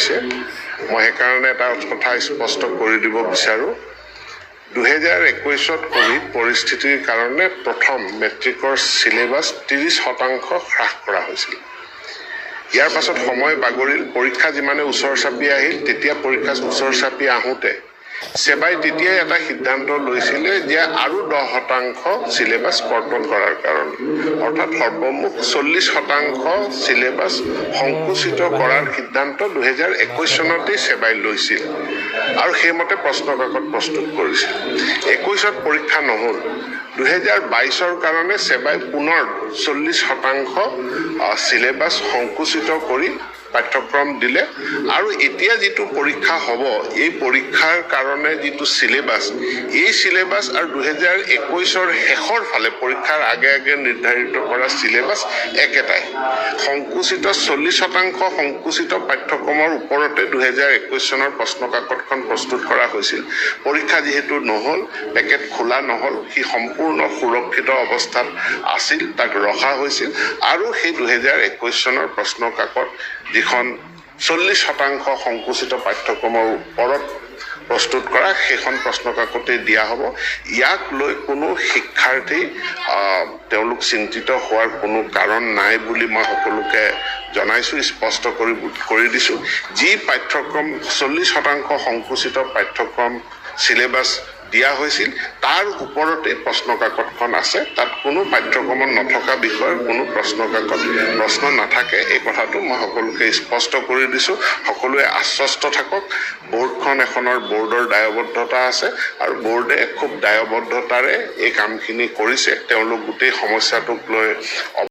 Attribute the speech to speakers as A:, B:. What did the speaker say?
A: হৈছে মই সেইকাৰণে এটা কথা স্পষ্ট কৰি দিব বিচাৰোঁ 2021 কোভিড পৰিস্থিতিৰ কাৰণে প্ৰথম মেট্ৰিকৰ সিলেবাস 30% হ্ৰাস কৰা হৈছিল ইয়াৰ পাছত সময় বাগৰিল পৰীক্ষা যিমানে ওচৰ চাপি আহিল তেতিয়া পৰীক্ষা ওচৰ চাপি আহোঁতে সেবাই তেতিয়াই এটা সিদ্ধান্ত লৈছিল যে আৰু 10% সিলেবাস কৰ্তন কৰাৰ কাৰণে অৰ্থাৎ সৰ্বমুঠ 40% সিলেবাস সংকুচিত কৰাৰ সিদ্ধান্ত 2021 চনতে সেবাই লৈছিল আৰু সেইমতে প্ৰশ্নকাকত প্ৰস্তুত কৰিছিল 21ত পৰীক্ষা নহল 2022ৰ কাৰণে সেবাই পুনৰ 40% সিলেবাস সংকুচিত কৰি পাঠ্যক্ৰম দিলে আৰু এতিয়া যেটো পৰীক্ষা হ'ব এই পৰীক্ষাৰ কাৰণে যেটো সিলেবাস এই সিলেবাস আৰু 2021ৰ শেষৰ ফালে পৰীক্ষাৰ আগে নিৰ্ধাৰিত কৰা সিলেবাস একেটাই সংকুচিত 40% সংকুচিত পাঠ্যক্ৰমৰ ওপৰতে 2021 চনৰ প্ৰশ্নকাকতখন প্ৰস্তুত কৰা হৈছিল পৰীক্ষা যেহেতু নহল পেকেট খোলা নহল কি সম্পূৰ্ণ সুৰক্ষিত অৱস্থাত আছিল তাক ৰখা হৈছিল আৰু সেই 2021 চনৰ প্ৰশ্নকাকত যিখন 40% সংকুচিত পাঠ্যক্ৰমৰ ওপৰত প্ৰস্তুত কৰা সেইখন প্ৰশ্নকাকতে দিয়া হ'ব ইয়াক লৈ কোনো শিক্ষাৰ্থী তেওঁলোক চিন্তিত হোৱাৰ কোনো কাৰণ নাই বুলি মই সকলোকে জনাইছো স্পষ্ট কৰি দিছো যি পাঠ্যক্ৰম 40% সংকুচিত পাঠ্যক্ৰম সিলেবাস দিয়া হৈছিল তাৰ ওপৰতে প্ৰশ্নকাকতখন আছে তাত কোনো পাঠ্যক্ৰমত নথকা বিষয়ৰ কোনো প্ৰশ্ন নাথাকে এই কথাটো মই সকলোকে স্পষ্ট কৰি দিছো সকলোৱে আশ্বস্ত থাকক বোৰ্ডখন এখনৰ বোৰ্ডৰ দায়বদ্ধতা আছে আৰু বোৰ্ডে খুব দায়বদ্ধতাৰে এই কামখিনি কৰিছে তেওঁলোক গোটেই সমস্যাটোক লৈ